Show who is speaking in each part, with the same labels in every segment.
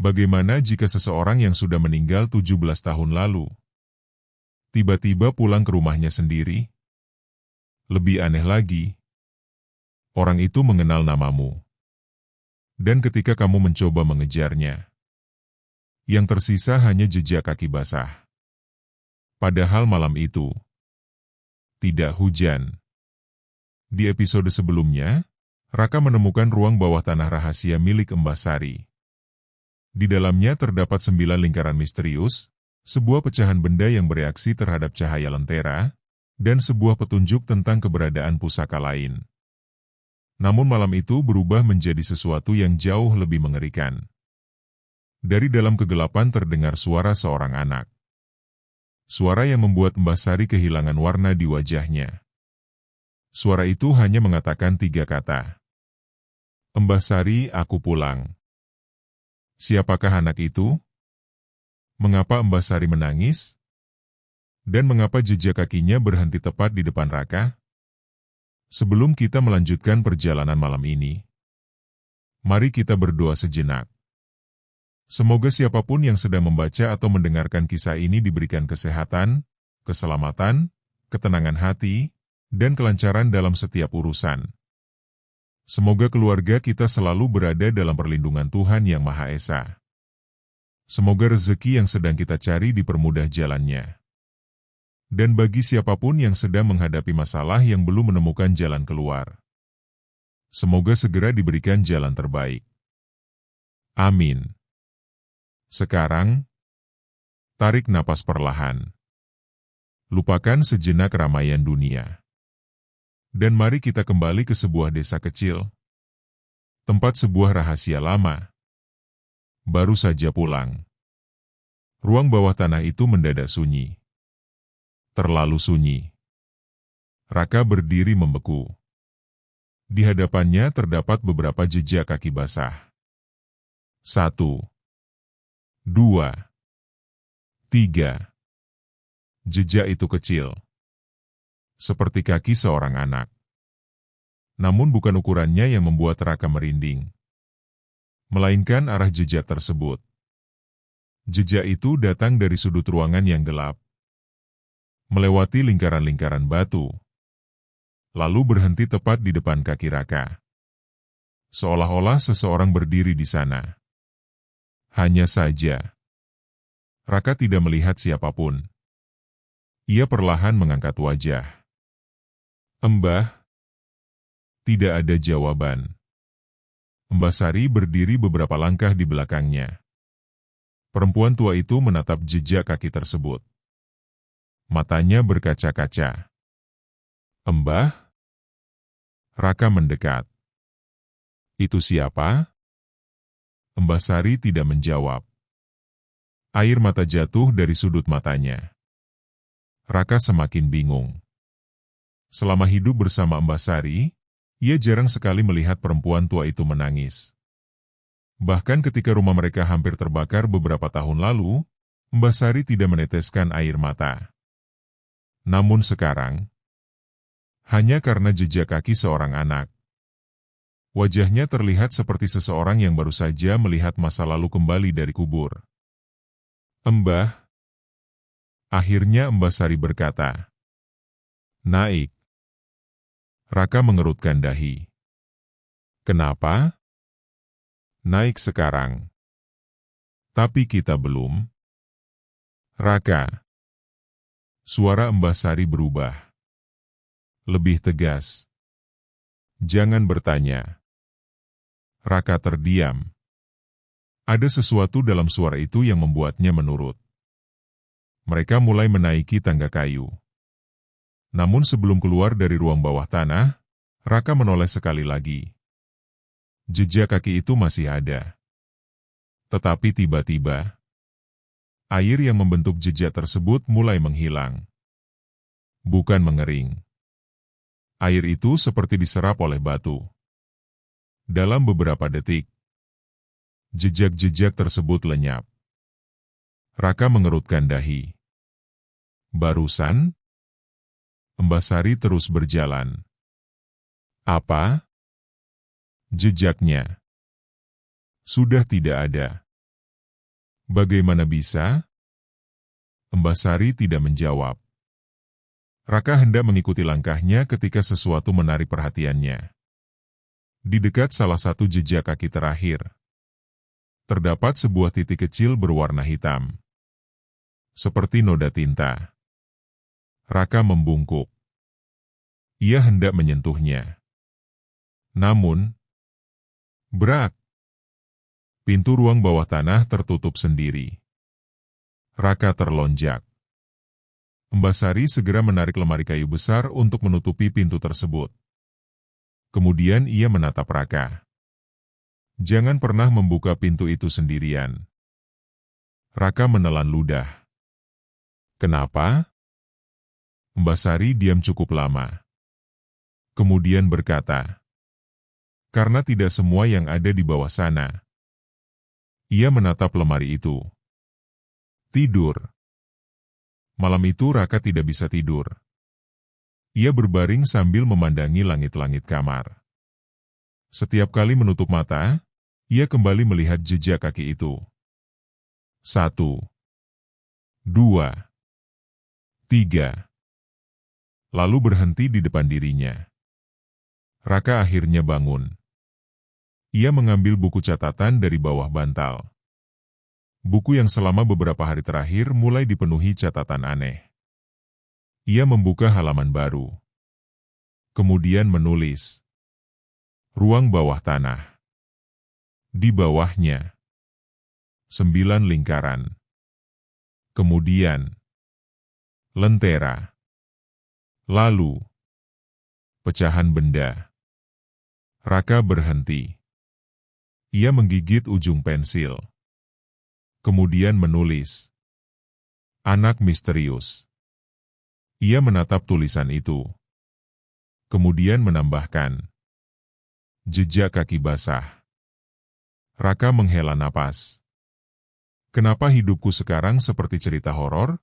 Speaker 1: Bagaimana jika seseorang yang sudah meninggal 17 tahun lalu tiba-tiba pulang ke rumahnya sendiri? Lebih aneh lagi, orang itu mengenal namamu. Dan ketika kamu mencoba mengejarnya, yang tersisa hanya jejak kaki basah. Padahal malam itu tidak hujan. Di episode sebelumnya, Raka menemukan ruang bawah tanah rahasia milik Mbah Sari. Di dalamnya terdapat 9 lingkaran misterius, sebuah pecahan benda yang bereaksi terhadap cahaya lentera, dan sebuah petunjuk tentang keberadaan pusaka lain. Namun malam itu berubah menjadi sesuatu yang jauh lebih mengerikan. Dari dalam kegelapan terdengar suara seorang anak. Suara yang membuat Mbah Sari kehilangan warna di wajahnya. Suara itu hanya mengatakan 3 kata. Mbah Sari, aku pulang. Siapakah anak itu? Mengapa Mbah Sari menangis? Dan mengapa jejak kakinya berhenti tepat di depan Raka? Sebelum kita melanjutkan perjalanan malam ini, mari kita berdoa sejenak. Semoga siapapun yang sedang membaca atau mendengarkan kisah ini diberikan kesehatan, keselamatan, ketenangan hati, dan kelancaran dalam setiap urusan. Semoga keluarga kita selalu berada dalam perlindungan Tuhan Yang Maha Esa. Semoga rezeki yang sedang kita cari dipermudah jalannya. Dan bagi siapapun yang sedang menghadapi masalah yang belum menemukan jalan keluar, semoga segera diberikan jalan terbaik. Amin. Sekarang, tarik napas perlahan. Lupakan sejenak keramaian dunia. Dan mari kita kembali ke sebuah desa kecil, tempat sebuah rahasia lama baru saja pulang. Ruang bawah tanah itu mendadak sunyi. Terlalu sunyi. Raka berdiri membeku. Di hadapannya terdapat beberapa jejak kaki basah. 1, 2, 3. Jejak itu kecil, seperti kaki seorang anak. Namun bukan ukurannya yang membuat Raka merinding, melainkan arah jejak tersebut. Jejak itu datang dari sudut ruangan yang gelap, melewati lingkaran-lingkaran batu, lalu berhenti tepat di depan kaki Raka. Seolah-olah seseorang berdiri di sana. Hanya saja, Raka tidak melihat siapapun. Ia perlahan mengangkat wajah. Mbah. Tidak ada jawaban. Mbah Sari berdiri beberapa langkah di belakangnya. Perempuan tua itu menatap jejak kaki tersebut. Matanya berkaca-kaca. Mbah? Raka mendekat. Itu siapa? Mbah Sari tidak menjawab. Air mata jatuh dari sudut matanya. Raka semakin bingung. Selama hidup bersama Mbah Sari, ia jarang sekali melihat perempuan tua itu menangis. Bahkan ketika rumah mereka hampir terbakar beberapa tahun lalu, Mbah Sari tidak meneteskan air mata. Namun sekarang, hanya karena jejak kaki seorang anak, wajahnya terlihat seperti seseorang yang baru saja melihat masa lalu kembali dari kubur. Mbah. Akhirnya Mbah Sari berkata, naik. Raka mengerutkan dahi. Kenapa? Naik sekarang. Tapi kita belum. Raka. Suara Mbah Sari berubah. Lebih tegas. Jangan bertanya. Raka terdiam. Ada sesuatu dalam suara itu yang membuatnya menurut. Mereka mulai menaiki tangga kayu. Namun sebelum keluar dari ruang bawah tanah, Raka menoleh sekali lagi. Jejak kaki itu masih ada. Tetapi tiba-tiba, air yang membentuk jejak tersebut mulai menghilang. Bukan mengering. Air itu seperti diserap oleh batu. Dalam beberapa detik, jejak-jejak tersebut lenyap. Raka mengerutkan dahi. Barusan, Mbah Sari terus berjalan. Apa? Jejaknya sudah tidak ada. Bagaimana bisa? Embasari tidak menjawab. Raka hendak mengikuti langkahnya ketika sesuatu menarik perhatiannya. Di dekat salah satu jejak kaki terakhir, terdapat sebuah titik kecil berwarna hitam, seperti noda tinta. Raka membungkuk. Ia hendak menyentuhnya. Namun, brak! Pintu ruang bawah tanah tertutup sendiri. Raka terlonjak. Embasari segera menarik lemari kayu besar untuk menutupi pintu tersebut. Kemudian ia menatap Raka. Jangan pernah membuka pintu itu sendirian. Raka menelan ludah. Kenapa? Embasari diam cukup lama. Kemudian berkata, karena tidak semua yang ada di bawah sana. Ia menatap lemari itu. Tidur. Malam itu Raka tidak bisa tidur. Ia berbaring sambil memandangi langit-langit kamar. Setiap kali menutup mata, ia kembali melihat jejak kaki itu. 1, 2, 3. Lalu berhenti di depan dirinya. Raka akhirnya bangun. Ia mengambil buku catatan dari bawah bantal. Buku yang selama beberapa hari terakhir mulai dipenuhi catatan aneh. Ia membuka halaman baru. Kemudian menulis. Ruang bawah tanah. Di bawahnya. 9 lingkaran. Kemudian. Lentera. Lalu. Pecahan benda. Raka berhenti. Ia menggigit ujung pensil. Kemudian menulis. Anak misterius. Ia menatap tulisan itu. Kemudian menambahkan. Jejak kaki basah. Raka menghela napas. Kenapa hidupku sekarang seperti cerita horor?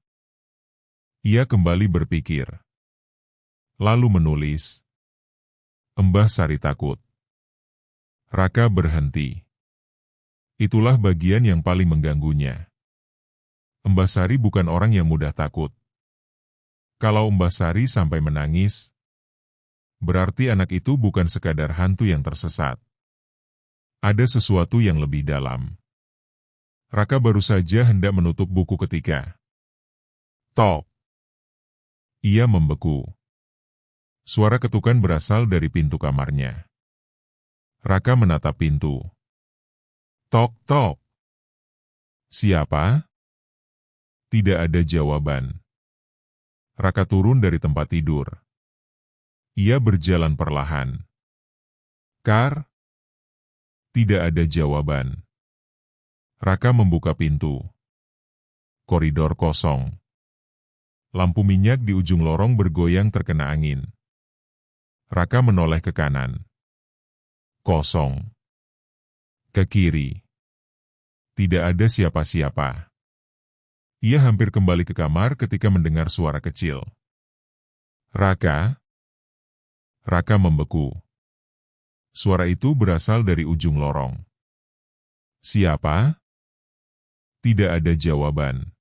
Speaker 1: Ia kembali berpikir. Lalu menulis. Embasari takut. Raka berhenti. Itulah bagian yang paling mengganggunya. Embasari bukan orang yang mudah takut. Kalau Embasari sampai menangis, berarti anak itu bukan sekadar hantu yang tersesat. Ada sesuatu yang lebih dalam. Raka baru saja hendak menutup buku ketika. Tok! Ia membeku. Suara ketukan berasal dari pintu kamarnya. Raka menatap pintu. Tok, tok. Siapa? Tidak ada jawaban. Raka turun dari tempat tidur. Ia berjalan perlahan. Kar? Tidak ada jawaban. Raka membuka pintu. Koridor kosong. Lampu minyak di ujung lorong bergoyang terkena angin. Raka menoleh ke kanan. Kosong. Ke kiri. Tidak ada siapa-siapa. Ia hampir kembali ke kamar ketika mendengar suara kecil. Raka? Raka membeku. Suara itu berasal dari ujung lorong. Siapa? Tidak ada jawaban.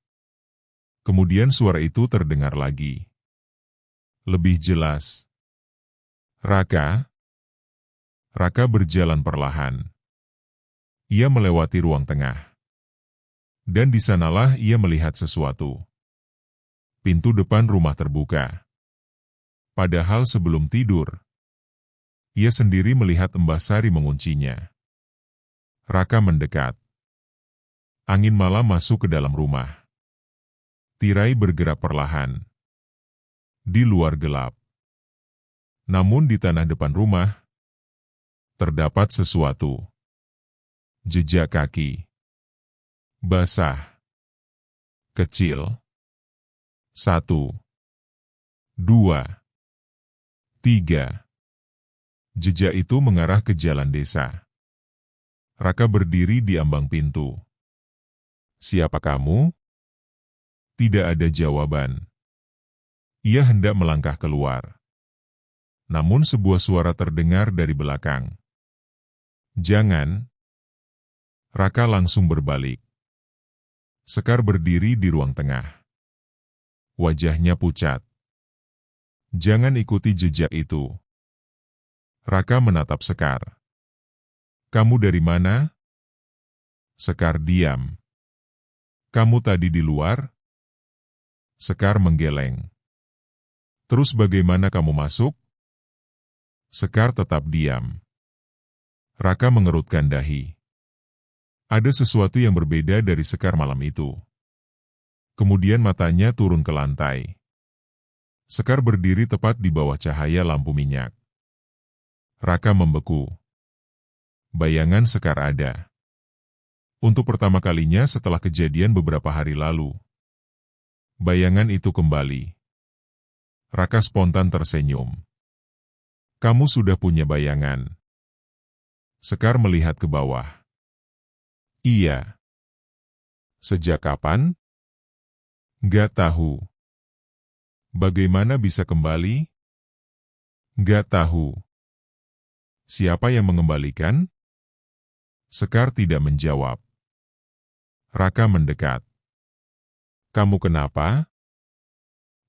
Speaker 1: Kemudian suara itu terdengar lagi. Lebih jelas. Raka? Raka berjalan perlahan. Ia melewati ruang tengah. Dan di sanalah ia melihat sesuatu. Pintu depan rumah terbuka. Padahal sebelum tidur, ia sendiri melihat Embasari menguncinya. Raka mendekat. Angin malam masuk ke dalam rumah. Tirai bergerak perlahan. Di luar gelap. Namun di tanah depan rumah, terdapat sesuatu. Jejak kaki. Basah. Kecil. 1, 2, 3. Jejak itu mengarah ke jalan desa. Raka berdiri di ambang pintu. Siapa kamu? Tidak ada jawaban. Ia hendak melangkah keluar. Namun sebuah suara terdengar dari belakang. Jangan. Raka langsung berbalik. Sekar berdiri di ruang tengah. Wajahnya pucat. Jangan ikuti jejak itu. Raka menatap Sekar. Kamu dari mana? Sekar diam. Kamu tadi di luar? Sekar menggeleng. Terus bagaimana kamu masuk? Sekar tetap diam. Raka mengerutkan dahi. Ada sesuatu yang berbeda dari Sekar malam itu. Kemudian matanya turun ke lantai. Sekar berdiri tepat di bawah cahaya lampu minyak. Raka membeku. Bayangan Sekar ada. Untuk pertama kalinya setelah kejadian beberapa hari lalu. Bayangan itu kembali. Raka spontan tersenyum. Kamu sudah punya bayangan. Sekar melihat ke bawah. Iya. Sejak kapan? Gak tahu. Bagaimana bisa kembali? Gak tahu. Siapa yang mengembalikan? Sekar tidak menjawab. Raka mendekat. Kamu kenapa?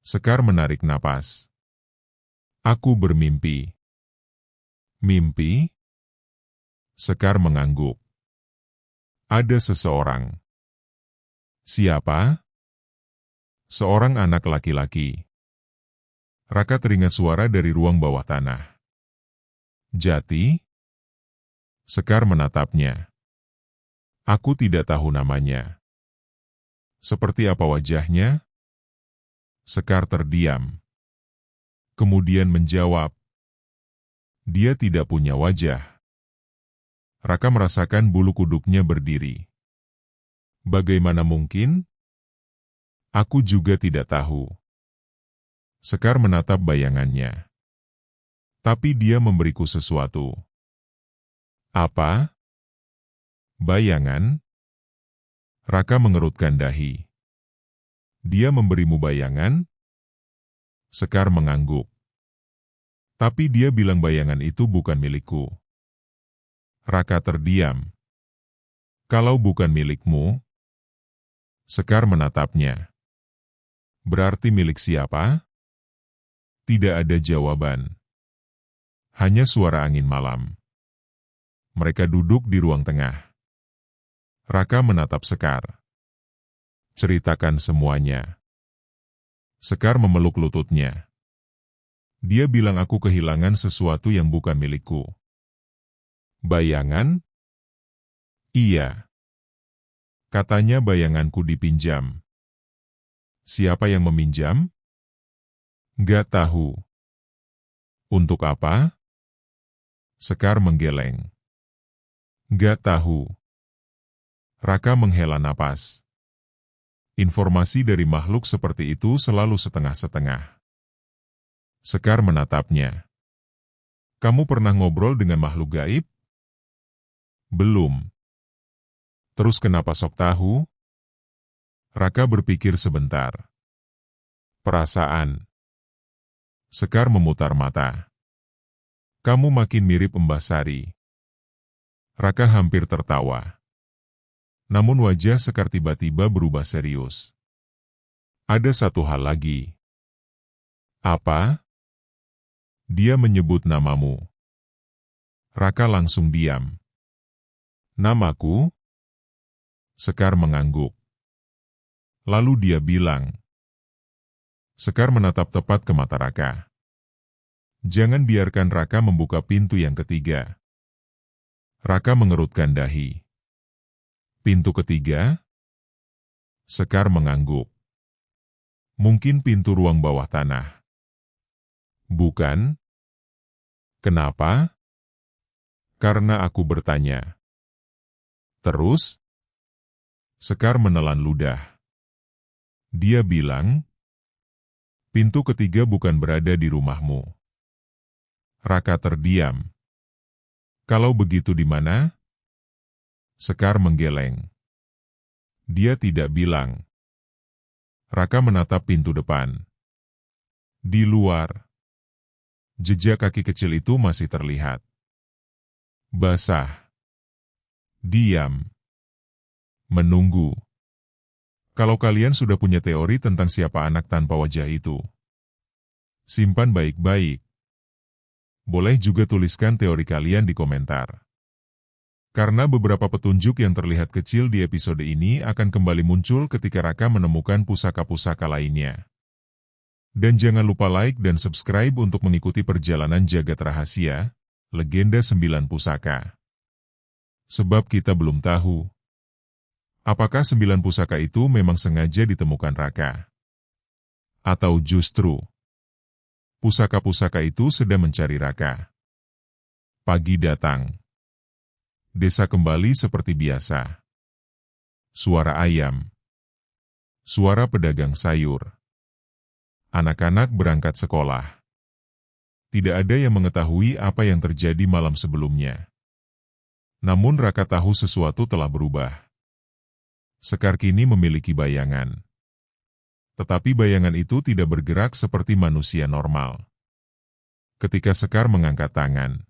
Speaker 1: Sekar menarik napas. Aku bermimpi. Mimpi? Sekar mengangguk. Ada seseorang. Siapa? Seorang anak laki-laki. Raka teringat suara dari ruang bawah tanah. Jati? Sekar menatapnya. Aku tidak tahu namanya. Seperti apa wajahnya? Sekar terdiam. Kemudian menjawab. Dia tidak punya wajah. Raka merasakan bulu kuduknya berdiri. Bagaimana mungkin? Aku juga tidak tahu. Sekar menatap bayangannya. Tapi dia memberiku sesuatu. Apa? Bayangan? Raka mengerutkan dahi. Dia memberimu bayangan? Sekar mengangguk. Tapi dia bilang bayangan itu bukan milikku. Raka terdiam. Kalau bukan milikmu? Sekar menatapnya. Berarti milik siapa? Tidak ada jawaban. Hanya suara angin malam. Mereka duduk di ruang tengah. Raka menatap Sekar. Ceritakan semuanya. Sekar memeluk lututnya. Dia bilang aku kehilangan sesuatu yang bukan milikku. Bayangan? Iya. Katanya bayanganku dipinjam. Siapa yang meminjam? Gak tahu. Untuk apa? Sekar menggeleng. Gak tahu. Raka menghela napas. Informasi dari makhluk seperti itu selalu setengah-setengah. Sekar menatapnya. Kamu pernah ngobrol dengan makhluk gaib? Belum. Terus kenapa sok tahu? Raka berpikir sebentar. Perasaan. Sekar memutar mata. Kamu makin mirip Mbah Sari. Raka hampir tertawa. Namun wajah Sekar tiba-tiba berubah serius. Ada satu hal lagi. Apa? Dia menyebut namamu. Raka langsung diam. Namaku? Sekar mengangguk. Lalu dia bilang. Sekar menatap tepat ke mata Raka. Jangan biarkan Raka membuka pintu yang ketiga. Raka mengerutkan dahi. Pintu ketiga? Sekar mengangguk. Mungkin pintu ruang bawah tanah. Bukan? Kenapa? Karena aku bertanya. Terus? Sekar menelan ludah. Dia bilang, pintu ketiga bukan berada di rumahmu. Raka terdiam. Kalau begitu di mana? Sekar menggeleng. Dia tidak bilang. Raka menatap pintu depan. Di luar. Jejak kaki kecil itu masih terlihat. Basah. Diam. Menunggu. Kalau kalian sudah punya teori tentang siapa anak tanpa wajah itu, simpan baik-baik. Boleh juga tuliskan teori kalian di komentar. Karena beberapa petunjuk yang terlihat kecil di episode ini akan kembali muncul ketika Raka menemukan pusaka-pusaka lainnya. Dan jangan lupa like dan subscribe untuk mengikuti perjalanan jagat rahasia, Legenda 9 Pusaka. Sebab kita belum tahu, apakah 9 pusaka itu memang sengaja ditemukan Raka? Atau justru, pusaka-pusaka itu sedang mencari Raka. Pagi datang. Desa kembali seperti biasa. Suara ayam. Suara pedagang sayur. Anak-anak berangkat sekolah. Tidak ada yang mengetahui apa yang terjadi malam sebelumnya. Namun Raka tahu sesuatu telah berubah. Sekar kini memiliki bayangan. Tetapi bayangan itu tidak bergerak seperti manusia normal. Ketika Sekar mengangkat tangan,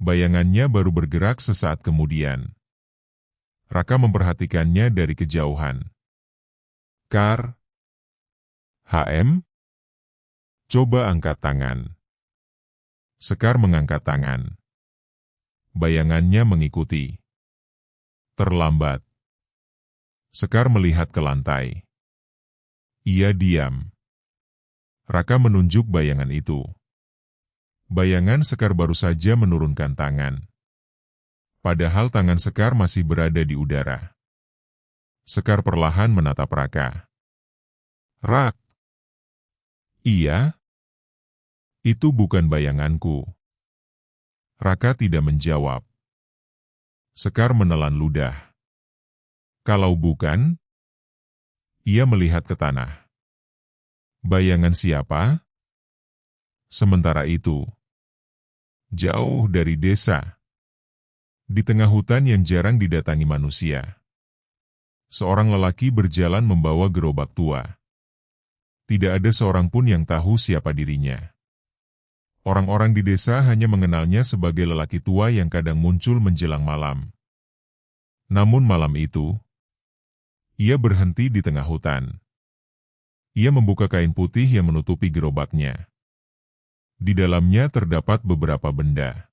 Speaker 1: bayangannya baru bergerak sesaat kemudian. Raka memperhatikannya dari kejauhan. Kar, HM, coba angkat tangan. Sekar mengangkat tangan. Bayangannya mengikuti. Terlambat. Sekar melihat ke lantai. Ia diam. Raka menunjuk bayangan itu. Bayangan Sekar baru saja menurunkan tangan. Padahal tangan Sekar masih berada di udara. Sekar perlahan menatap Raka. Rak. Iya? Itu bukan bayanganku. Raka tidak menjawab. Sekar menelan ludah. Kalau bukan? Ia melihat ke tanah. Bayangan siapa? Sementara itu, jauh dari desa, di tengah hutan yang jarang didatangi manusia, seorang lelaki berjalan membawa gerobak tua. Tidak ada seorang pun yang tahu siapa dirinya. Orang-orang di desa hanya mengenalnya sebagai lelaki tua yang kadang muncul menjelang malam. Namun malam itu, ia berhenti di tengah hutan. Ia membuka kain putih yang menutupi gerobaknya. Di dalamnya terdapat beberapa benda.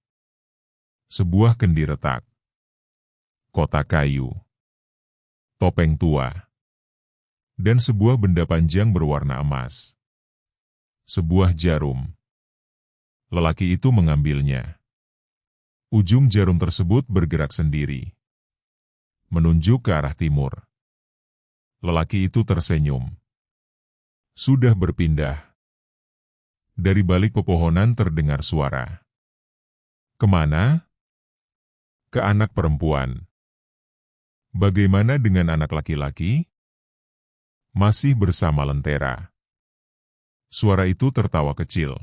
Speaker 1: Sebuah kendi retak, kotak kayu, topeng tua, dan sebuah benda panjang berwarna emas. Sebuah jarum. Lelaki itu mengambilnya. Ujung jarum tersebut bergerak sendiri, menunjuk ke arah timur. Lelaki itu tersenyum. Sudah berpindah. Dari balik pepohonan terdengar suara. Kemana? Ke anak perempuan. Bagaimana dengan anak laki-laki? Masih bersama Lentera. Suara itu tertawa kecil.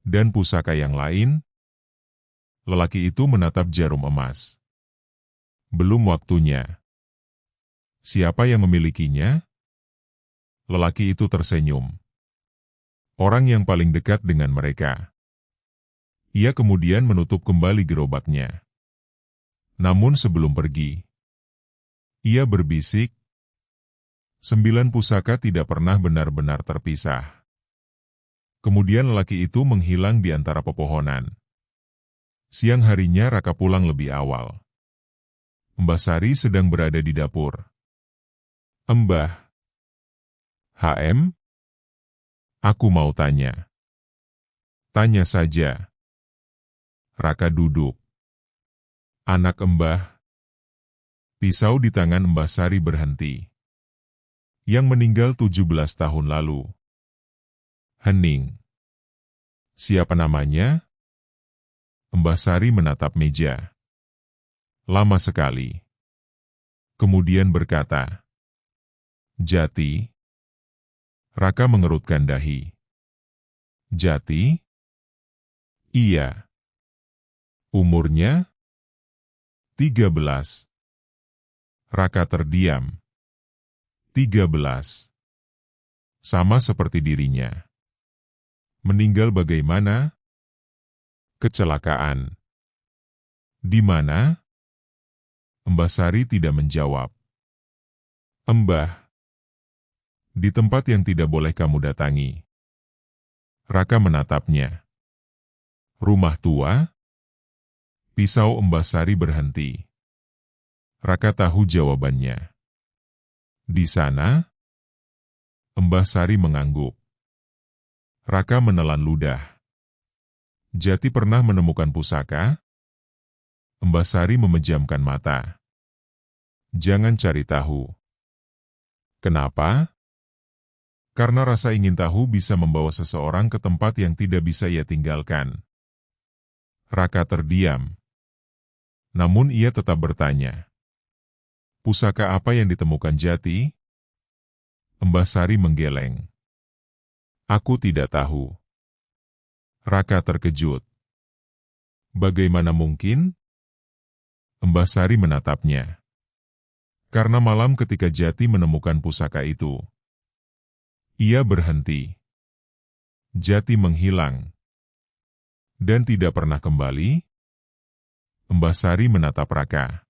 Speaker 1: Dan pusaka yang lain? Lelaki itu menatap jarum emas. Belum waktunya. Siapa yang memilikinya? Lelaki itu tersenyum. Orang yang paling dekat dengan mereka. Ia kemudian menutup kembali gerobaknya. Namun sebelum pergi, ia berbisik, 9 pusaka tidak pernah benar-benar terpisah. Kemudian lelaki itu menghilang di antara pepohonan. Siang harinya Raka pulang lebih awal. Mbah Sari sedang berada di dapur. Mbah. HM? Aku mau tanya. Tanya saja. Raka duduk. Anak Mbah. Pisau di tangan Mbah Sari berhenti. Yang meninggal 17 tahun lalu. Hening. Siapa namanya? Mbah Sari menatap meja. Lama sekali. Kemudian berkata, Jati. Raka mengerutkan dahi. Jati? Iya. Umurnya? 13. Raka terdiam. 13. Sama seperti dirinya. Meninggal bagaimana? Kecelakaan. Di mana? Mbah Sari tidak menjawab. Embah, di tempat yang tidak boleh kamu datangi. Raka menatapnya. Rumah tua? Pisau Mbah Sari berhenti. Raka tahu jawabannya. Di sana? Mbah Sari mengangguk. Raka menelan ludah. Jati pernah menemukan pusaka? Mbah Sari memejamkan mata. Jangan cari tahu. Kenapa? Karena rasa ingin tahu bisa membawa seseorang ke tempat yang tidak bisa ia tinggalkan. Raka terdiam. Namun ia tetap bertanya. Pusaka apa yang ditemukan Jati? Mbah Sari menggeleng. Aku tidak tahu. Raka terkejut. Bagaimana mungkin? Mbah Sari menatapnya. Karena malam ketika Jati menemukan pusaka itu, ia berhenti. Jati menghilang. Dan tidak pernah kembali? Mbah Sari menatap Raka.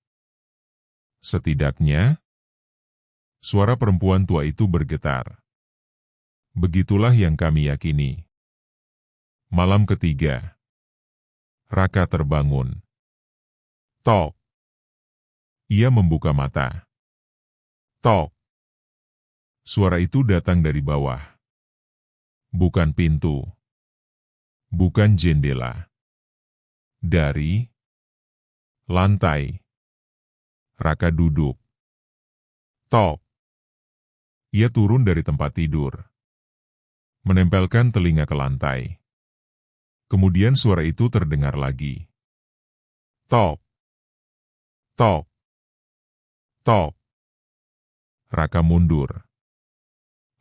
Speaker 1: Setidaknya, suara perempuan tua itu bergetar. Begitulah yang kami yakini. Malam ketiga. Raka terbangun. Tok. Ia membuka mata. Tok. Suara itu datang dari bawah. Bukan pintu. Bukan jendela. Dari lantai. Raka duduk. Tok. Ia turun dari tempat tidur. Menempelkan telinga ke lantai. Kemudian suara itu terdengar lagi. Tok. Tok. Tok. Raka mundur.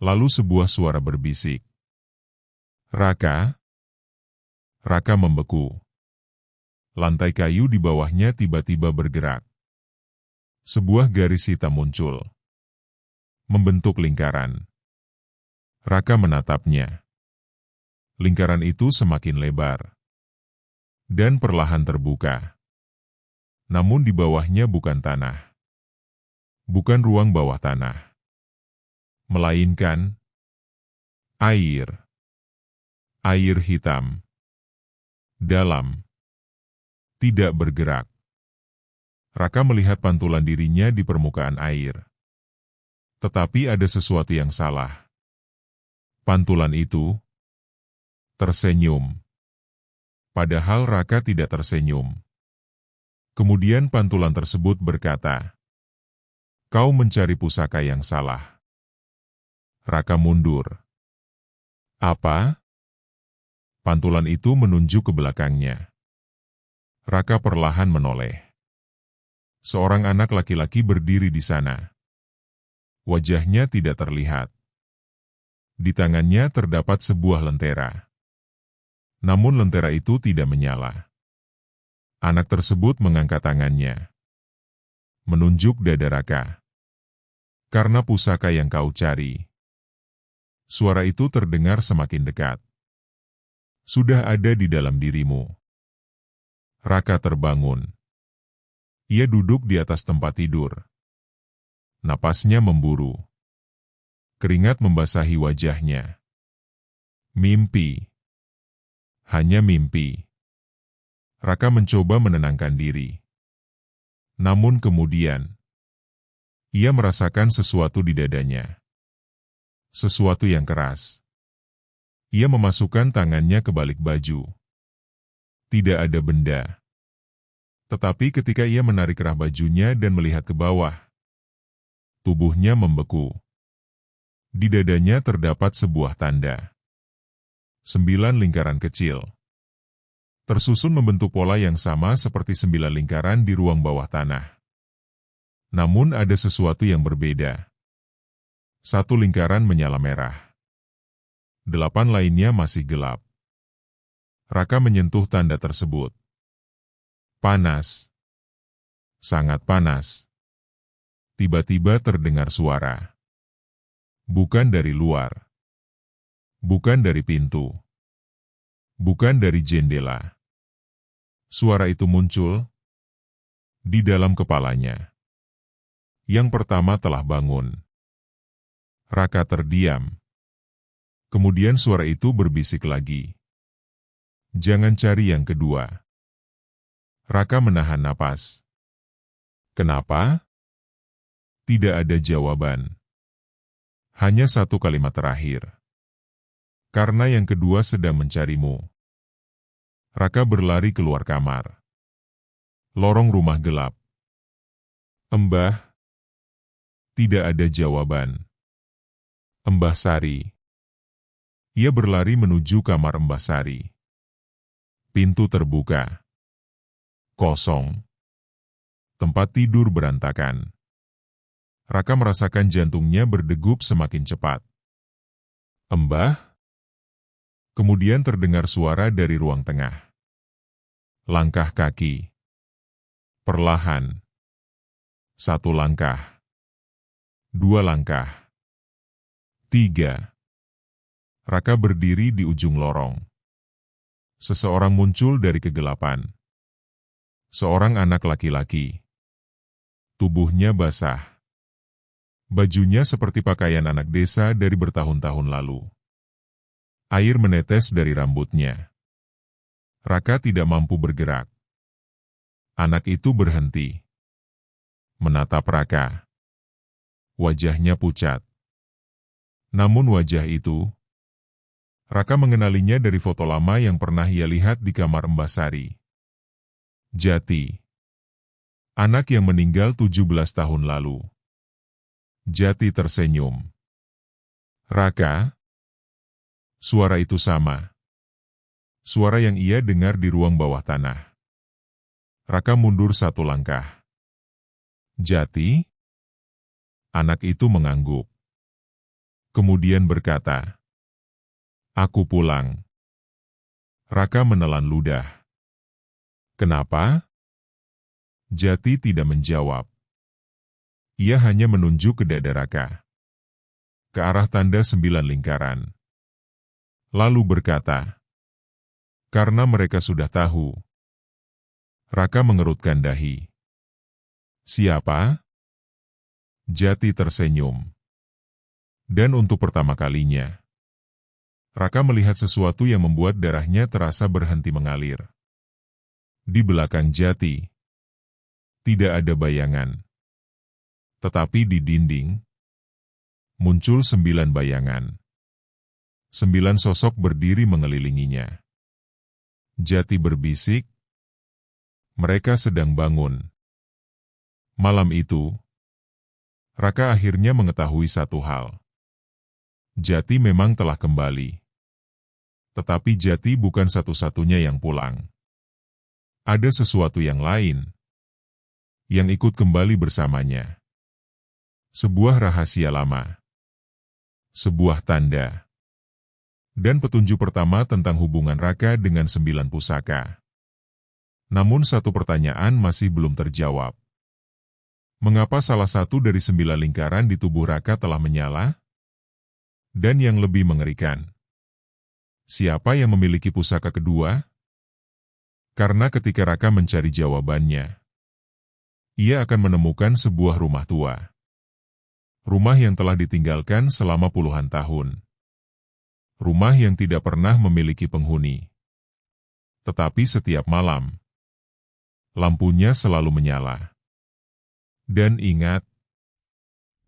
Speaker 1: Lalu sebuah suara berbisik. Raka. Raka membeku. Lantai kayu di bawahnya tiba-tiba bergerak. Sebuah garis hitam muncul. Membentuk lingkaran. Raka menatapnya. Lingkaran itu semakin lebar. Dan perlahan terbuka. Namun di bawahnya bukan tanah. Bukan ruang bawah tanah. Melainkan air. Air hitam. Dalam. Tidak bergerak. Raka melihat pantulan dirinya di permukaan air. Tetapi ada sesuatu yang salah. Pantulan itu tersenyum. Padahal Raka tidak tersenyum. Kemudian pantulan tersebut berkata, "Kau mencari pusaka yang salah." Raka mundur. Apa? Pantulan itu menunjuk ke belakangnya. Raka perlahan menoleh. Seorang anak laki-laki berdiri di sana. Wajahnya tidak terlihat. Di tangannya terdapat sebuah lentera. Namun lentera itu tidak menyala. Anak tersebut mengangkat tangannya. Menunjuk dada Raka. Karena pusaka yang kau cari. Suara itu terdengar semakin dekat. Sudah ada di dalam dirimu. Raka terbangun. Ia duduk di atas tempat tidur. Napasnya memburu. Keringat membasahi wajahnya. Mimpi. Hanya mimpi. Raka mencoba menenangkan diri. Namun kemudian, ia merasakan sesuatu di dadanya. Sesuatu yang keras. Ia memasukkan tangannya ke balik baju. Tidak ada benda. Tetapi ketika ia menarik kerah bajunya dan melihat ke bawah, tubuhnya membeku. Di dadanya terdapat sebuah tanda. 9 lingkaran kecil. Tersusun membentuk pola yang sama seperti 9 lingkaran di ruang bawah tanah. Namun ada sesuatu yang berbeda. 1 lingkaran menyala merah. 8 lainnya masih gelap. Raka menyentuh tanda tersebut. Panas. Sangat panas. Tiba-tiba terdengar suara. Bukan dari luar. Bukan dari pintu. Bukan dari jendela. Suara itu muncul di dalam kepalanya. Yang pertama telah bangun. Raka terdiam. Kemudian suara itu berbisik lagi. Jangan cari yang kedua. Raka menahan napas. Kenapa? Tidak ada jawaban. Hanya satu kalimat terakhir. Karena yang kedua sedang mencarimu. Raka berlari keluar kamar. Lorong rumah gelap. Mbah. Tidak ada jawaban. Mbah Sari. Ia berlari menuju kamar Mbah Sari. Pintu terbuka. Kosong. Tempat tidur berantakan. Raka merasakan jantungnya berdegup semakin cepat. Mbah? Kemudian terdengar suara dari ruang tengah. Langkah kaki. Perlahan. 1 langkah. 2 langkah. 3. Raka berdiri di ujung lorong. Seseorang muncul dari kegelapan. Seorang anak laki-laki. Tubuhnya basah. Bajunya seperti pakaian anak desa dari bertahun-tahun lalu. Air menetes dari rambutnya. Raka tidak mampu bergerak. Anak itu berhenti. Menatap Raka. Wajahnya pucat. Namun wajah itu, Raka mengenalinya dari foto lama yang pernah ia lihat di kamar Mbah Sari. Jati. Anak yang meninggal 17 tahun lalu. Jati tersenyum. Raka? Suara itu sama. Suara yang ia dengar di ruang bawah tanah. Raka mundur 1 langkah. Jati? Anak itu mengangguk. Kemudian berkata, "Aku pulang." Raka menelan ludah. Kenapa? Jati tidak menjawab. Ia hanya menunjuk ke dada Raka. Ke arah tanda 9 lingkaran. Lalu berkata, "Karena mereka sudah tahu." Raka mengerutkan dahi. Siapa? Jati tersenyum. Dan untuk pertama kalinya, Raka melihat sesuatu yang membuat darahnya terasa berhenti mengalir. Di belakang Jati, tidak ada bayangan. Tetapi di dinding, muncul 9 bayangan. 9 sosok berdiri mengelilinginya. Jati berbisik, mereka sedang bangun. Malam itu, Raka akhirnya mengetahui satu hal. Jati memang telah kembali. Tetapi Jati bukan satu-satunya yang pulang. Ada sesuatu yang lain yang ikut kembali bersamanya. Sebuah rahasia lama. Sebuah tanda. Dan petunjuk pertama tentang hubungan Raka dengan 9 pusaka. Namun satu pertanyaan masih belum terjawab. Mengapa salah satu dari 9 lingkaran di tubuh Raka telah menyala? Dan yang lebih mengerikan, siapa yang memiliki pusaka kedua? Karena ketika Raka mencari jawabannya, ia akan menemukan sebuah rumah tua. Rumah yang telah ditinggalkan selama puluhan tahun. Rumah yang tidak pernah memiliki penghuni. Tetapi setiap malam, lampunya selalu menyala. Dan ingat,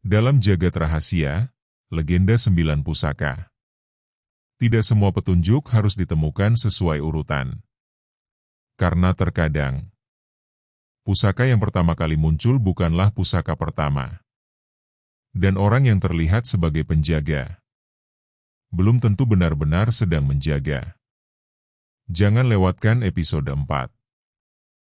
Speaker 1: dalam jagat rahasia, legenda 9 pusaka, tidak semua petunjuk harus ditemukan sesuai urutan. Karena terkadang, pusaka yang pertama kali muncul bukanlah pusaka pertama. Dan orang yang terlihat sebagai penjaga, belum tentu benar-benar sedang menjaga. Jangan lewatkan episode 4.